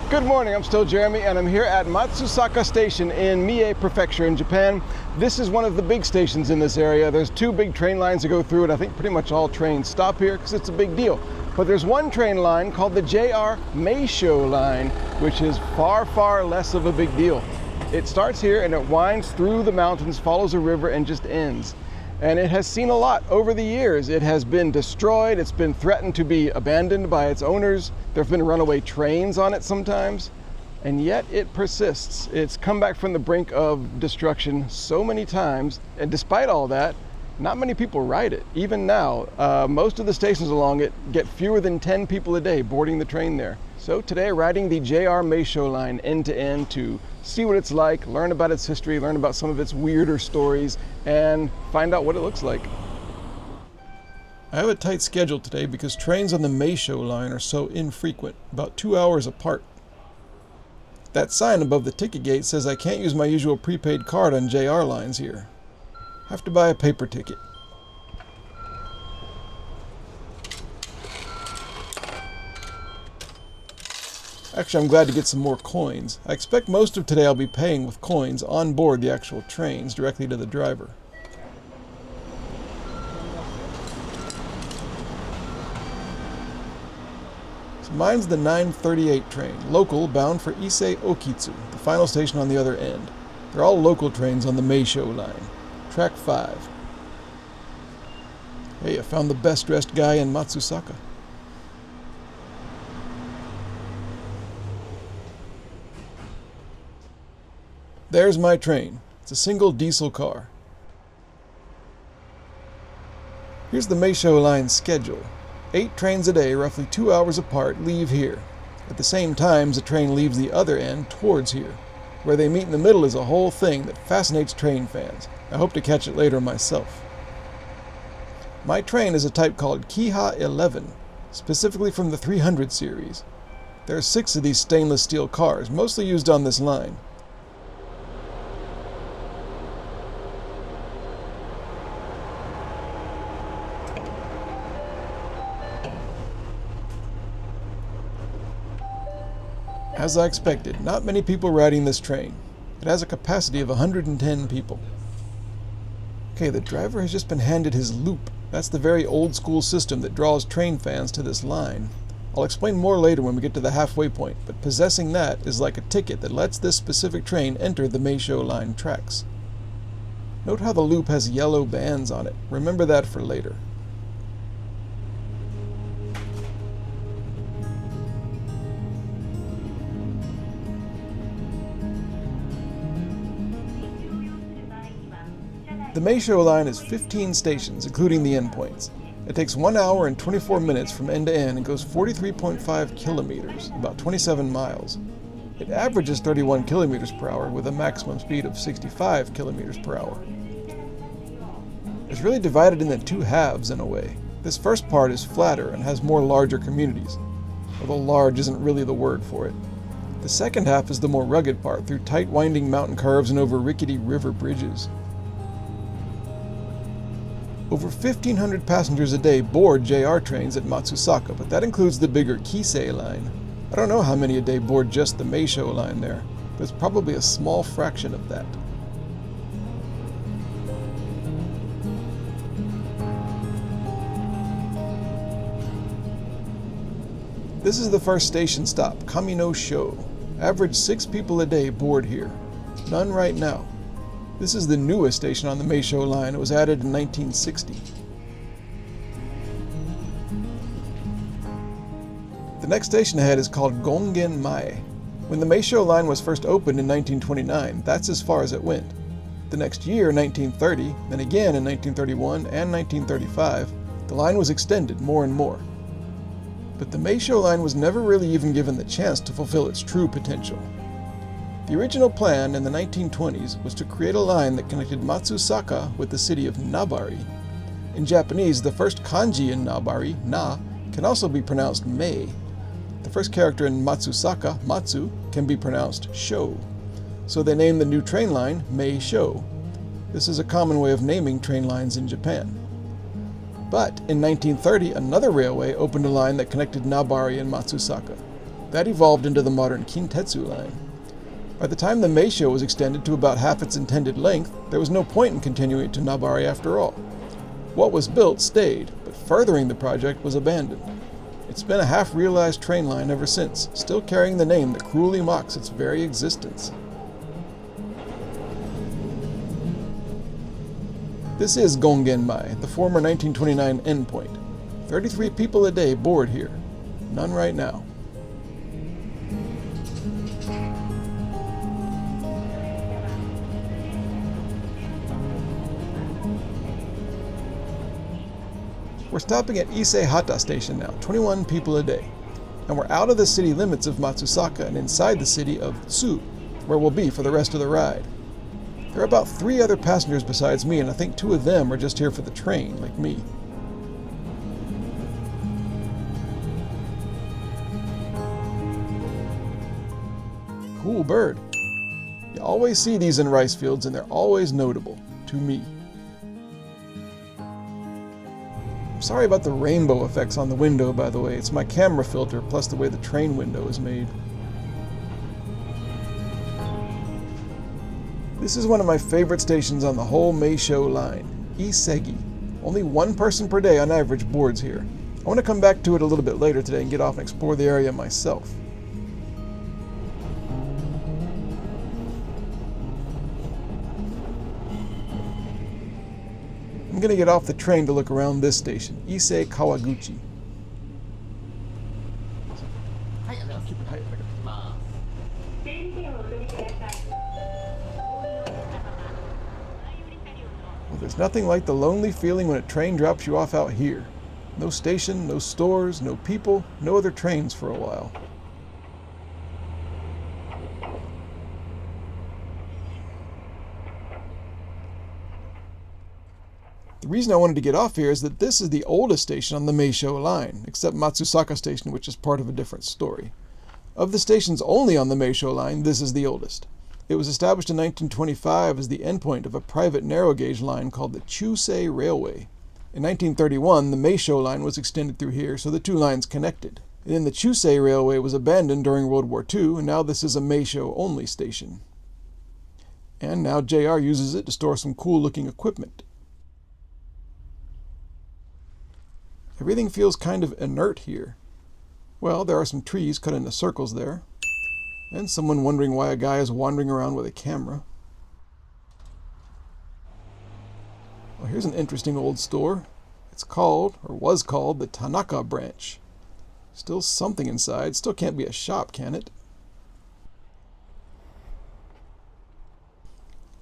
Good morning, I'm still Jeremy and I'm here at Matsusaka Station in Mie Prefecture in Japan. This is one of the big stations in this area. There's two big train lines that go through it. I think pretty much all trains stop here because it's a big deal. But there's one train line called the JR Meishō line, which is far, far less of a big deal. It starts here and it winds through the mountains, follows a river and just ends. And it has seen a lot over the years. It has been destroyed, it's been threatened to be abandoned by its owners. There have been runaway trains on it sometimes, and yet it persists. It's come back from the brink of destruction so many times, and despite all that, not many people ride it. Even now, most of the stations along it get fewer than 10 people a day boarding the train there. So today, riding the JR Meishō line end to end to see what it's like, learn about its history, learn about some of its weirder stories, and find out what it looks like. I have a tight schedule today because trains on the Meishō line are so infrequent, about 2 hours apart. That sign above the ticket gate says I can't use my usual prepaid card on JR lines here. I have to buy a paper ticket. Actually, I'm glad to get some more coins. I expect most of today I'll be paying with coins on board the actual trains directly to the driver. So mine's the 9:38 train, local, bound for Ise-Okitsu, the final station on the other end. They're all local trains on the Meishō line. Track 5. Hey, I found the best dressed guy in Matsusaka. There's my train. It's a single diesel car. Here's the Meishō line schedule. 8 trains a day, roughly 2 hours apart, leave here. At the same time, a train leaves the other end towards here. Where they meet in the middle is a whole thing that fascinates train fans. I hope to catch it later myself. My train is a type called Kiha 11, specifically from the 300 series. There are 6 of these stainless steel cars, mostly used on this line. As I expected, not many people riding this train. It has a capacity of 110 people. Okay, the driver has just been handed his loop. That's the very old school system that draws train fans to this line. I'll explain more later when we get to the halfway point, but possessing that is like a ticket that lets this specific train enter the Meishō line tracks. Note how the loop has yellow bands on it. Remember that for later. The Meishō line is 15 stations, including the endpoints. It takes 1 hour and 24 minutes from end to end and goes 43.5 kilometers, about 27 miles. It averages 31 kilometers per hour with a maximum speed of 65 kilometers per hour. It's really divided into 2 halves in a way. This first part is flatter and has more larger communities, although large isn't really the word for it. The second half is the more rugged part through tight winding mountain curves and over rickety river bridges. Over 1,500 passengers a day board JR trains at Matsusaka, but that includes the bigger Kisei line. I don't know how many a day board just the Meishō line there, but it's probably a small fraction of that. This is the first station stop, Kami-no-sho. Average 6 people a day board here. None right now. This is the newest station on the Meishō line. It was added in 1960. The next station ahead is called Gongen-mae. When the Meishō line was first opened in 1929, that's as far as it went. The next year, 1930, then again in 1931 and 1935, the line was extended more and more. But the Meishō line was never really even given the chance to fulfill its true potential. The original plan in the 1920s was to create a line that connected Matsusaka with the city of Nabari. In Japanese, the first kanji in Nabari, na, can also be pronounced mei. The first character in Matsusaka, matsu, can be pronounced sho. So they named the new train line Meishō. This is a common way of naming train lines in Japan. But in 1930, another railway opened a line that connected Nabari and Matsusaka. That evolved into the modern Kintetsu line. By the time the Meishō was extended to about half its intended length, there was no point in continuing it to Nabari after all. What was built stayed, but furthering the project was abandoned. It's been a half-realized train line ever since, still carrying the name that cruelly mocks its very existence. This is Gongenmai, the former 1929 endpoint. 33 people a day board here. None right now. We're stopping at Ise-Hata Station now, 21 people a day. And we're out of the city limits of Matsusaka and inside the city of Tsu, where we'll be for the rest of the ride. There are about 3 other passengers besides me, and I think 2 of them are just here for the train, like me. Cool bird. You always see these in rice fields, and they're always notable, to me. I'm sorry about the rainbow effects on the window, by the way. It's my camera filter, plus the way the train window is made. This is one of my favorite stations on the whole Meishō line, Isegi. Only 1 person per day on average boards here. I want to come back to it a little bit later today and get off and explore the area myself. I'm going to get off the train to look around this station, Ise-Kawaguchi. Well, there's nothing like the lonely feeling when a train drops you off out here. No station, no stores, no people, no other trains for a while. The reason I wanted to get off here is that this is the oldest station on the Meishō line, except Matsusaka Station, which is part of a different story. Of the stations only on the Meishō line, this is the oldest. It was established in 1925 as the endpoint of a private narrow-gauge line called the Chusei Railway. In 1931, the Meishō line was extended through here, so the 2 lines connected. And then the Chusei Railway was abandoned during World War II, and now this is a Meishō-only station. And now JR uses it to store some cool-looking equipment. Everything feels kind of inert here. Well, there are some trees cut into circles there. And someone wondering why a guy is wandering around with a camera. Well, here's an interesting old store. It's called, or was called, the Tanaka branch. Still something inside. Still can't be a shop, can it?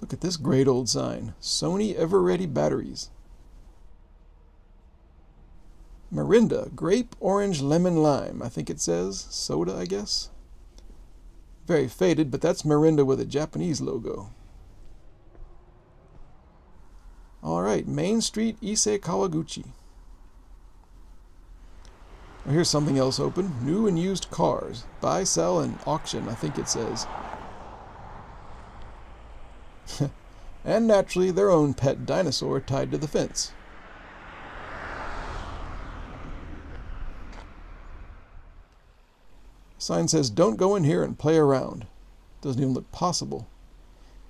Look at this great old sign. Sony Ever-Ready Batteries. Mirinda, grape, orange, lemon, lime. I think it says. Soda, I guess. Very faded, but that's Mirinda with a Japanese logo. Alright, Main Street, Ise-Kawaguchi. Well, here's something else open. New and used cars. Buy, sell, and auction, I think it says. And naturally, their own pet dinosaur tied to the fence. Sign says, don't go in here and play around. Doesn't even look possible.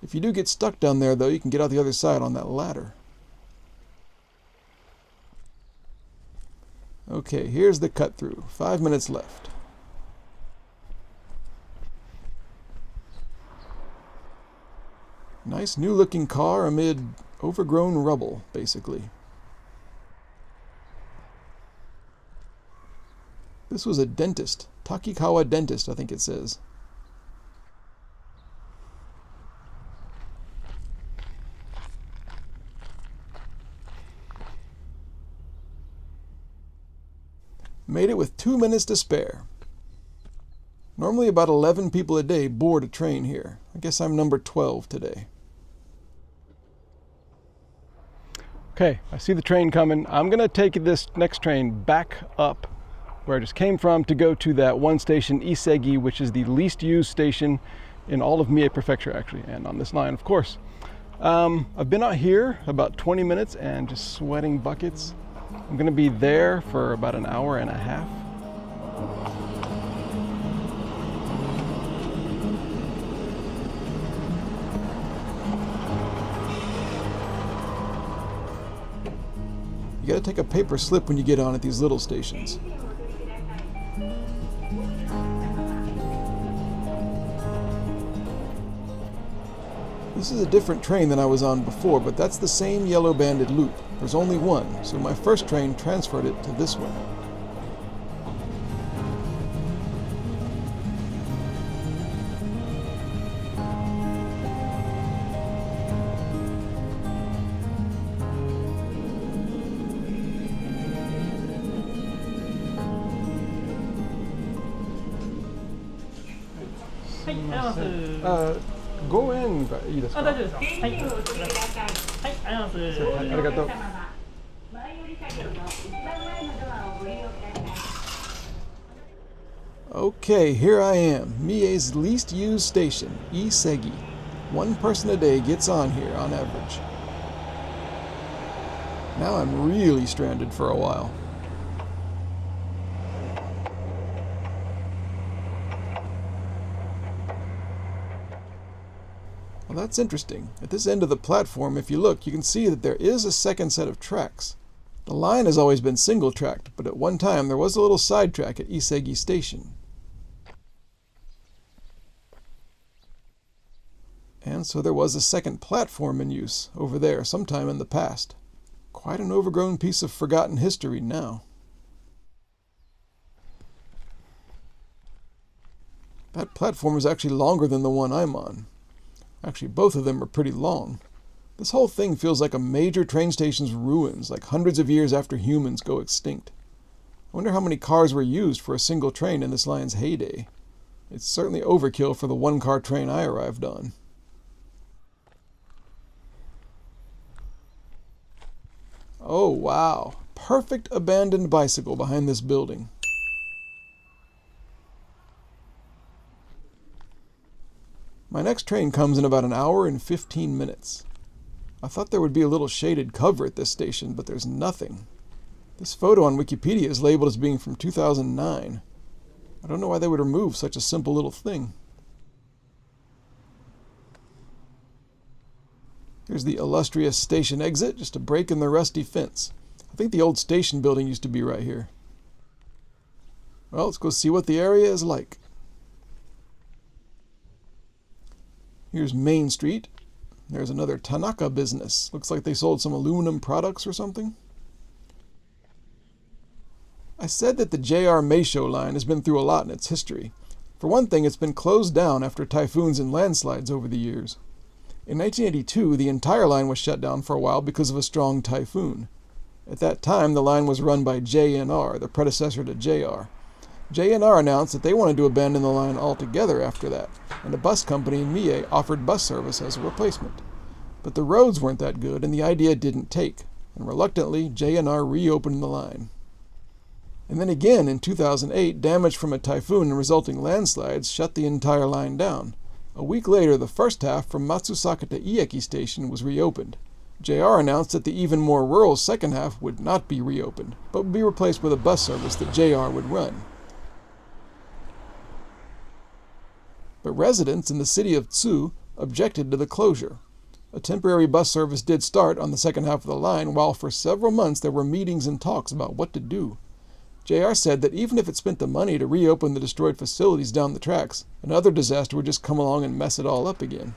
If you do get stuck down there, though, you can get out the other side on that ladder. Okay, here's the cut through. 5 minutes left. Nice new looking car amid overgrown rubble, basically. This was a dentist. Takikawa Dentist, I think it says. Made it with 2 minutes to spare. Normally about 11 people a day board a train here. I guess I'm number 12 today. Okay, I see the train coming. I'm going to take this next train back up where I just came from to go to that one station, Isegi, which is the least used station in all of Mie Prefecture, actually, and on this line, of course. I've been out here about 20 minutes and just sweating buckets. I'm going to be there for about an hour and a half. You gotta take a paper slip when you get on at these little stations. This is a different train than I was on before, but that's the same yellow banded loop. There's only one, so my first train transferred it to this one. Go in がいいですか？大丈夫ですか？はい。はい、ありがとうございます。ありがとう。Okay, here I am, Mie's least used station, Isegi. One person a day gets on here on average. Now I'm really stranded for a while. Well, that's interesting. At this end of the platform, if you look, you can see that there is a second set of tracks. The line has always been single-tracked, but at one time there was a little side track at Isegi Station. And so there was a second platform in use over there sometime in the past. Quite an overgrown piece of forgotten history now. That platform is actually longer than the one I'm on. Actually, both of them are pretty long. This whole thing feels like a major train station's ruins, like hundreds of years after humans go extinct. I wonder how many cars were used for a single train in this line's heyday. It's certainly overkill for the one-car train I arrived on. Oh wow, perfect abandoned bicycle behind this building. My next train comes in about an hour and 15 minutes. I thought there would be a little shaded cover at this station, but there's nothing. This photo on Wikipedia is labeled as being from 2009. I don't know why they would remove such a simple little thing. Here's the illustrious station exit, just a break in the rusty fence. I think the old station building used to be right here. Well, let's go see what the area is like. Here's Main Street. There's another Tanaka business. Looks like they sold some aluminum products or something. I said that the JR Meishō line has been through a lot in its history. For one thing, it's been closed down after typhoons and landslides over the years. In 1982, the entire line was shut down for a while because of a strong typhoon. At that time, the line was run by JNR, the predecessor to JR. JNR announced that they wanted to abandon the line altogether after that, and a bus company in Mie offered bus service as a replacement. But the roads weren't that good, and the idea didn't take, and reluctantly, JNR reopened the line. And then again, in 2008, damage from a typhoon and resulting landslides shut the entire line down. A week later, the first half from Matsusaka to Ieki station was reopened. JR announced that the even more rural second half would not be reopened, but would be replaced with a bus service that JR would run. But residents in the city of Tsu objected to the closure. A temporary bus service did start on the second half of the line, while for several months there were meetings and talks about what to do. JR said that even if it spent the money to reopen the destroyed facilities down the tracks, another disaster would just come along and mess it all up again.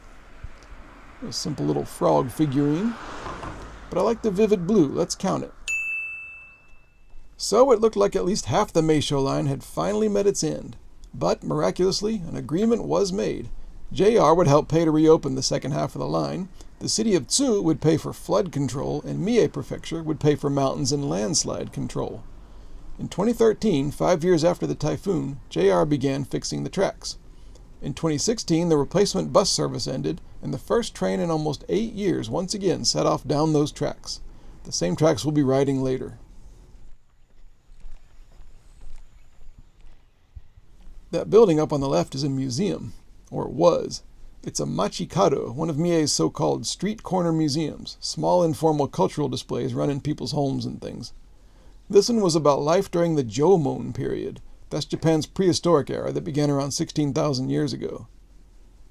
A simple little frog figurine. But I like the vivid blue, let's count it. So it looked like at least half the Meishō line had finally met its end. But, miraculously, an agreement was made. JR would help pay to reopen the second half of the line, the city of Tsu would pay for flood control, and Mie Prefecture would pay for mountains and landslide control. In 2013, 5 years after the typhoon, JR began fixing the tracks. In 2016, the replacement bus service ended, and the first train in almost 8 years once again set off down those tracks. The same tracks we'll be riding later. That building up on the left is a museum, or it was. It's a machikado, one of Mie's so-called street corner museums, small informal cultural displays run in people's homes and things. This one was about life during the Jomon period. That's Japan's prehistoric era that began around 16,000 years ago.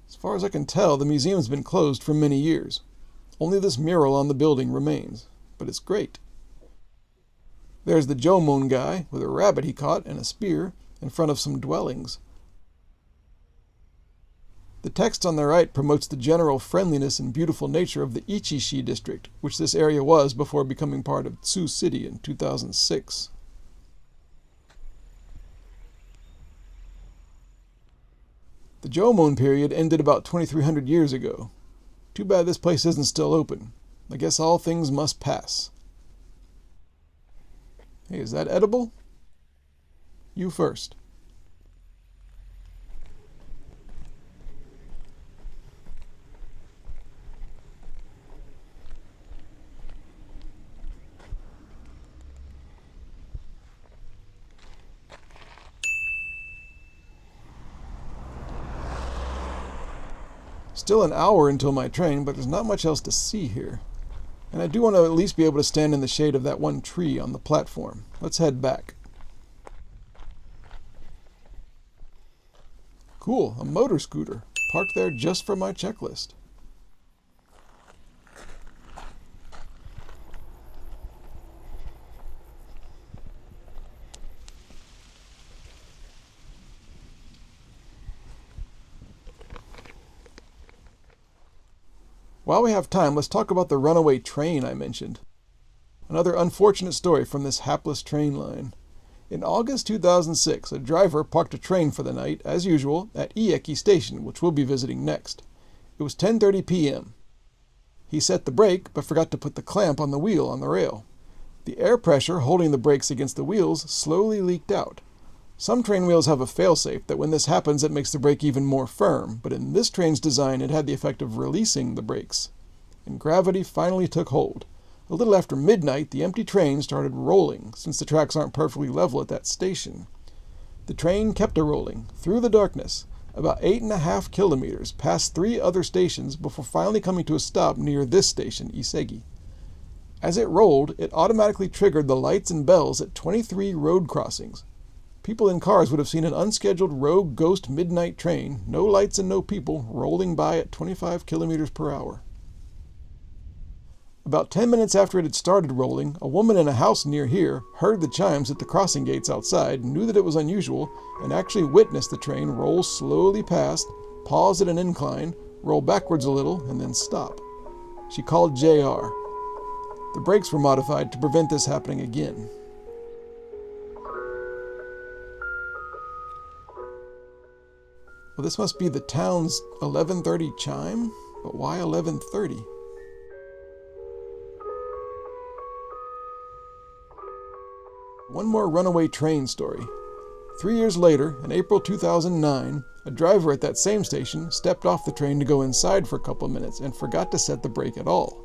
As far as I can tell, the museum's been closed for many years. Only this mural on the building remains, but it's great. There's the Jomon guy with a rabbit he caught and a spear in front of some dwellings. The text on the right promotes the general friendliness and beautiful nature of the Ichishi district, which this area was before becoming part of Tsu City in 2006. The Jomon period ended about 2,300 years ago. Too bad this place isn't still open. I guess all things must pass. Hey, is that edible? You first. Still an hour until my train, but there's not much else to see here. And I do want to at least be able to stand in the shade of that one tree on the platform. Let's head back. Cool, a motor scooter, parked there just for my checklist. While we have time, let's talk about the runaway train I mentioned. Another unfortunate story from this hapless train line. In August 2006, a driver parked a train for the night, as usual, at Ieki station, which we'll be visiting next. It was 10:30 p.m. He set the brake, but forgot to put the clamp on the wheel on the rail. The air pressure holding the brakes against the wheels slowly leaked out. Some train wheels have a failsafe that when this happens it makes the brake even more firm, but in this train's design it had the effect of releasing the brakes. And gravity finally took hold. A little after midnight, the empty train started rolling, since the tracks aren't perfectly level at that station. The train kept a-rolling, through the darkness, about 8.5 kilometers, past 3 other stations before finally coming to a stop near this station, Isegi. As it rolled, it automatically triggered the lights and bells at 23 road crossings. People in cars would have seen an unscheduled rogue ghost midnight train, no lights and no people, rolling by at 25 kilometers per hour. About 10 minutes after it had started rolling, a woman in a house near here heard the chimes at the crossing gates outside, knew that it was unusual, and actually witnessed the train roll slowly past, pause at an incline, roll backwards a little, and then stop. She called JR. The brakes were modified to prevent this happening again. Well, this must be the town's 11:30 chime? But why 11:30? One more runaway train story. 3 years later, in April 2009, a driver at that same station stepped off the train to go inside for a couple of minutes and forgot to set the brake at all.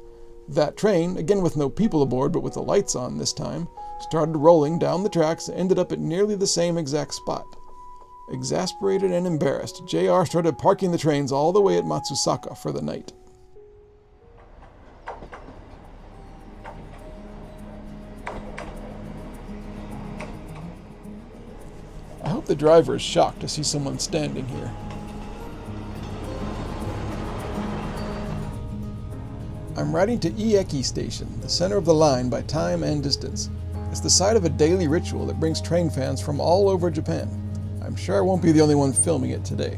That train, again with no people aboard but with the lights on this time, started rolling down the tracks and ended up at nearly the same exact spot. Exasperated and embarrassed, JR started parking the trains all the way at Matsusaka for the night. I hope the driver is shocked to see someone standing here. I'm riding to Ieki Station, the center of the line by time and distance. It's the site of a daily ritual that brings train fans from all over Japan. I'm sure I won't be the only one filming it today.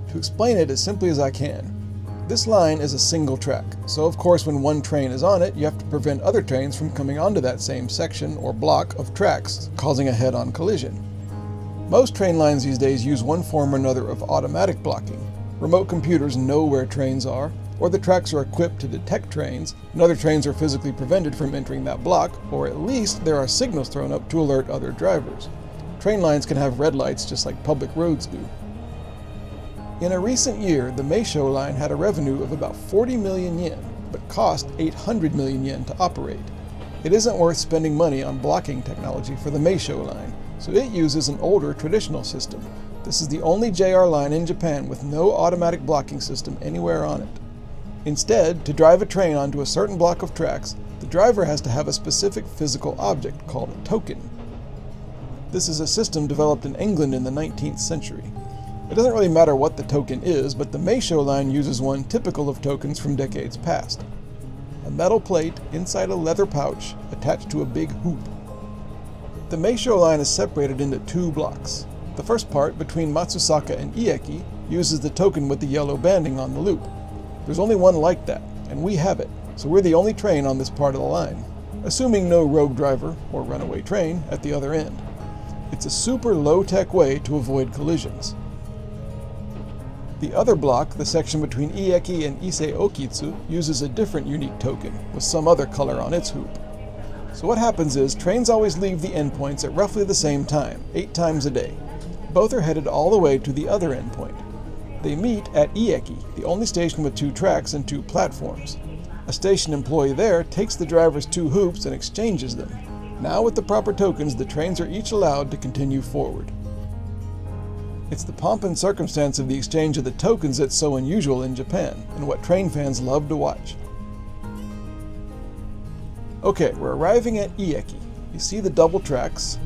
To explain it as simply as I can, this line is a single track, so of course when one train is on it, you have to prevent other trains from coming onto that same section or block of tracks, causing a head-on collision. Most train lines these days use one form or another of automatic blocking. Remote computers know where trains are, or the tracks are equipped to detect trains, and other trains are physically prevented from entering that block, or at least there are signals thrown up to alert other drivers. Train lines can have red lights just like public roads do. In a recent year, the Meishō line had a revenue of about 40 million yen, but cost 800 million yen to operate. It isn't worth spending money on blocking technology for the Meishō line, so it uses an older traditional system. This is the only JR line in Japan with no automatic blocking system anywhere on it. Instead, to drive a train onto a certain block of tracks, the driver has to have a specific physical object called a token. This is a system developed in England in the 19th century. It doesn't really matter what the token is, but the Meishō line uses one typical of tokens from decades past. A metal plate inside a leather pouch attached to a big hoop. The Meishō line is separated into two blocks. The first part, between Matsusaka and Ieki, uses the token with the yellow banding on the loop. There's only one like that, and we have it, so we're the only train on this part of the line, assuming no rogue driver or runaway train at the other end. It's a super low-tech way to avoid collisions. The other block, the section between Ieki and Ise-Okitsu, uses a different unique token with some other color on its hoop. So what happens is, trains always leave the endpoints at roughly the same time, 8 times a day. Both are headed all the way to the other endpoint. They meet at Ieki, the only station with 2 tracks and 2 platforms. A station employee there takes the driver's 2 hoops and exchanges them. Now with the proper tokens, the trains are each allowed to continue forward. It's the pomp and circumstance of the exchange of the tokens that's so unusual in Japan, and what train fans love to watch. Okay, we're arriving at Ieki. You see the double tracks,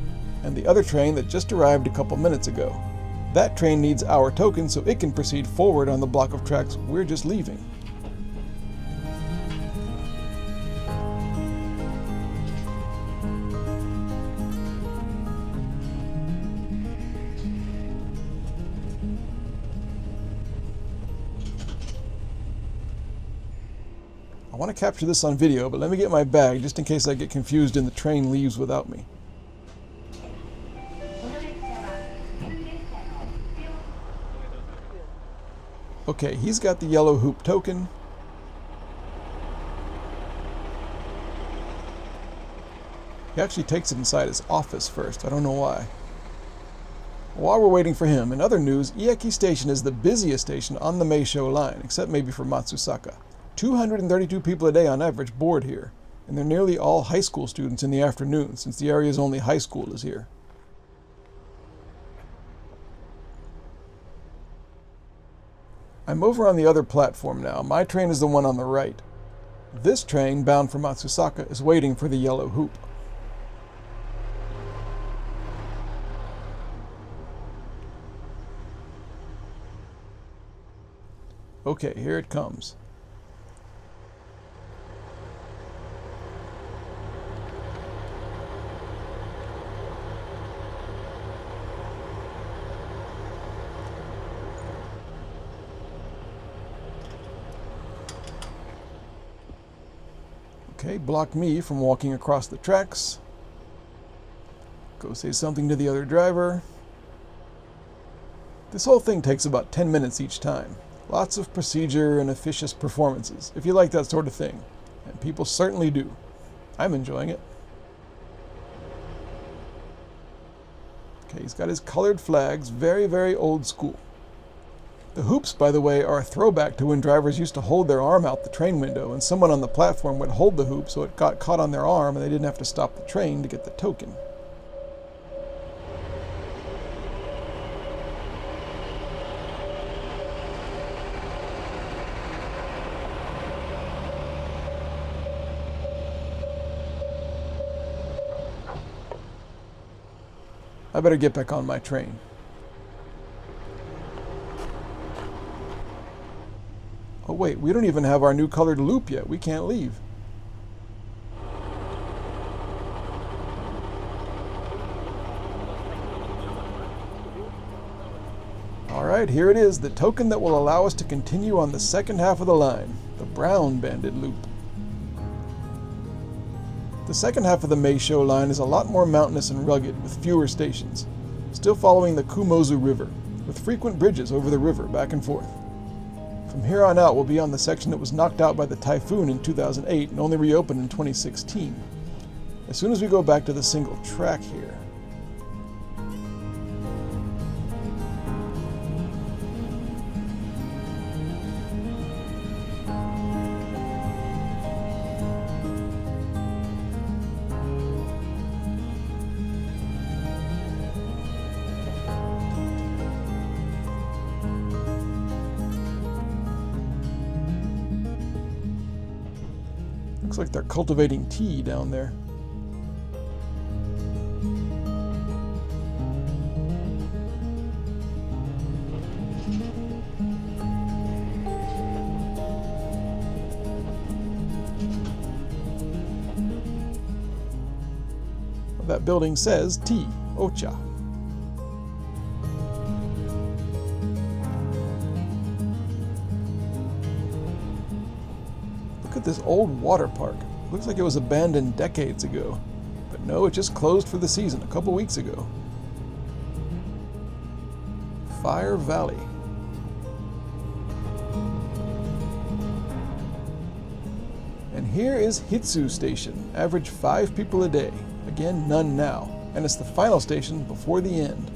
and the other train that just arrived a couple minutes ago. That train needs our token so it can proceed forward on the block of tracks we're just leaving. I want to capture this on video, but let me get my bag just in case I get confused and the train leaves without me. Okay, he's got the yellow hoop token. He actually takes it inside his office first. I don't know why. While we're waiting for him, in other news, Ieki Station is the busiest station on the Meishō line, except maybe for Matsusaka. 232 people a day on average board here, and they're nearly all high school students in the afternoon, since the area's only high school is here. I'm over on the other platform now. My train is the one on the right. This train, bound for Matsusaka, is waiting for the yellow hoop. Okay, here it comes. Okay, block me from walking across the tracks. Go say something to the other driver. This whole thing takes about 10 minutes each time. Lots of procedure and officious performances, if you like that sort of thing. And people certainly do. I'm enjoying it. Okay, he's got his colored flags, very, very old school. The hoops, by the way, are a throwback to when drivers used to hold their arm out the train window and someone on the platform would hold the hoop so it got caught on their arm and they didn't have to stop the train to get the token. I better get back on my train. Oh wait, we don't even have our new colored loop yet. We can't leave. Alright, here it is, the token that will allow us to continue on the second half of the line, the brown banded loop. The second half of the Meishō line is a lot more mountainous and rugged, with fewer stations, still following the Kumozu River, with frequent bridges over the river back and forth. From here on out, we'll be on the section that was knocked out by the typhoon in 2008 and only reopened in 2016. As soon as we go back to the single track here. Looks like they're cultivating tea down there. That building says tea, ocha. Look at this old water park. Looks like it was abandoned decades ago. But no, it just closed for the season a couple weeks ago. Fire Valley. And here is Hitsu Station. Average 5 people a day. Again, none now. And it's the final station before the end.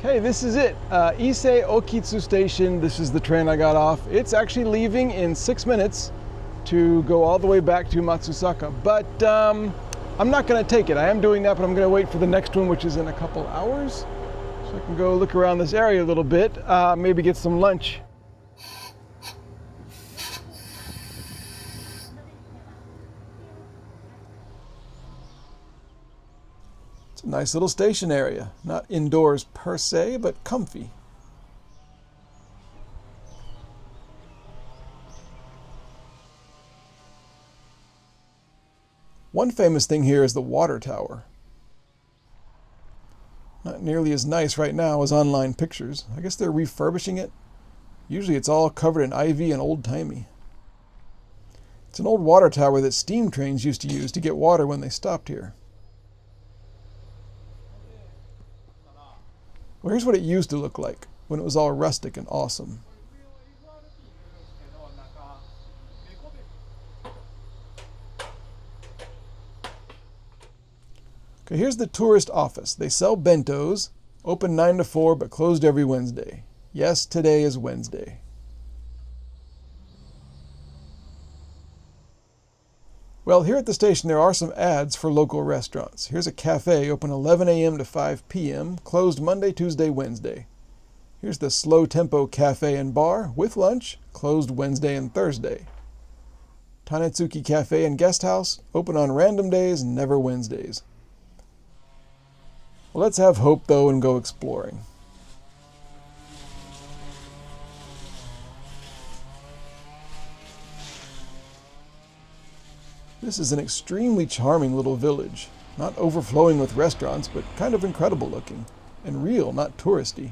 Okay, this is it. Ise-Okitsu Station. This is the train I got off. It's actually leaving in 6 minutes to go all the way back to Matsusaka. But I'm not going to take it. I am doing that, but I'm going to wait for the next one, which is in a couple hours. So I can go look around this area a little bit, maybe get some lunch. It's a nice little station area. Not indoors per se, but comfy. One famous thing here is the water tower. Not nearly as nice right now as online pictures. I guess they're refurbishing it. Usually it's all covered in ivy and old-timey. It's an old water tower that steam trains used to use to get water when they stopped here. Well, here's what it used to look like when it was all rustic and awesome. Okay, here's the tourist office. They sell bentos, open 9 to 4, but closed every Wednesday. Yes, today is Wednesday. Well, here at the station there are some ads for local restaurants. Here's a cafe open 11 a.m. to 5 p.m., closed Monday, Tuesday, Wednesday. Here's the Slow Tempo Cafe and Bar with lunch, closed Wednesday and Thursday. Tanetsuki Cafe and Guest House, open on random days, never Wednesdays. Well, let's have hope though and go exploring. This is an extremely charming little village, not overflowing with restaurants, but kind of incredible looking, and real, not touristy.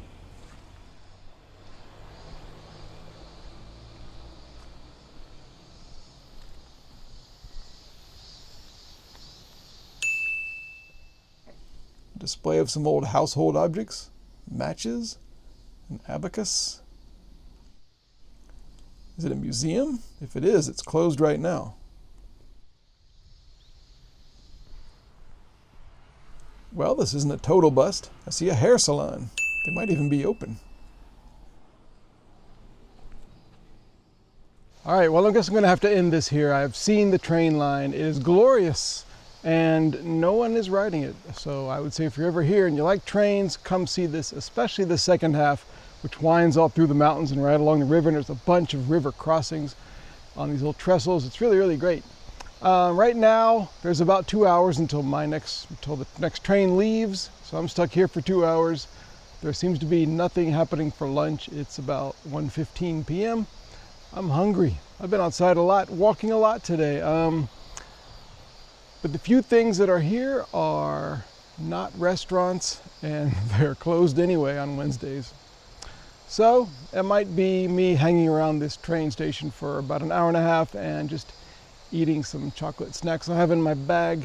A display of some old household objects, matches, an abacus. Is it a museum? If it is, it's closed right now. Well, this isn't a total bust. I see a hair salon. They might even be open. All right, well, I guess I'm going to have to end this here. I've seen the train line. It is glorious, and no one is riding it. So I would say if you're ever here and you like trains, come see this, especially the second half, which winds all through the mountains and right along the river. And there's a bunch of river crossings on these little trestles. It's really, really great. Right now, there's about 2 hours until the next train leaves, so I'm stuck here for 2 hours. There seems to be nothing happening for lunch. It's about 1:15 p.m. I'm hungry. I've been outside a lot, walking a lot today. But the few things that are here are not restaurants, and they're closed anyway on Wednesdays. So it might be me hanging around this train station for about an hour and a half and just eating some chocolate snacks I have in my bag.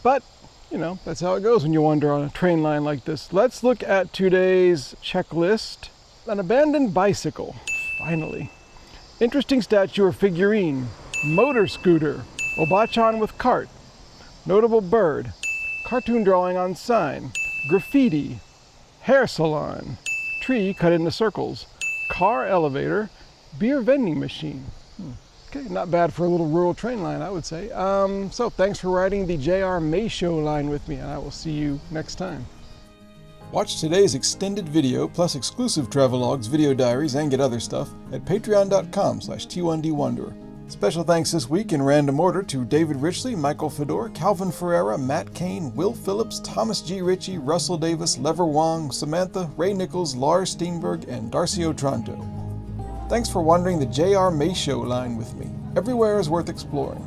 But, you know, that's how it goes when you wander on a train line like this. Let's look at today's checklist. An abandoned bicycle, finally. Interesting statue or figurine. Motor scooter. Obachan with cart. Notable bird. Cartoon drawing on sign. Graffiti. Hair salon. Tree cut into circles. Car elevator. Beer vending machine. Okay, not bad for a little rural train line, I would say. So thanks for riding the JR Meishō line with me, and I will see you next time. Watch today's extended video, plus exclusive travelogues, video diaries, and get other stuff at patreon.com/T1DWanderer. Special thanks this week in random order to David Richley, Michael Fedor, Calvin Ferreira, Matt Kane, Will Phillips, Thomas G. Ritchie, Russell Davis, Lever Wong, Samantha, Ray Nichols, Lars Steenberg, and Darcy Otranto. Thanks for wandering the JR Meishō line with me. Everywhere is worth exploring.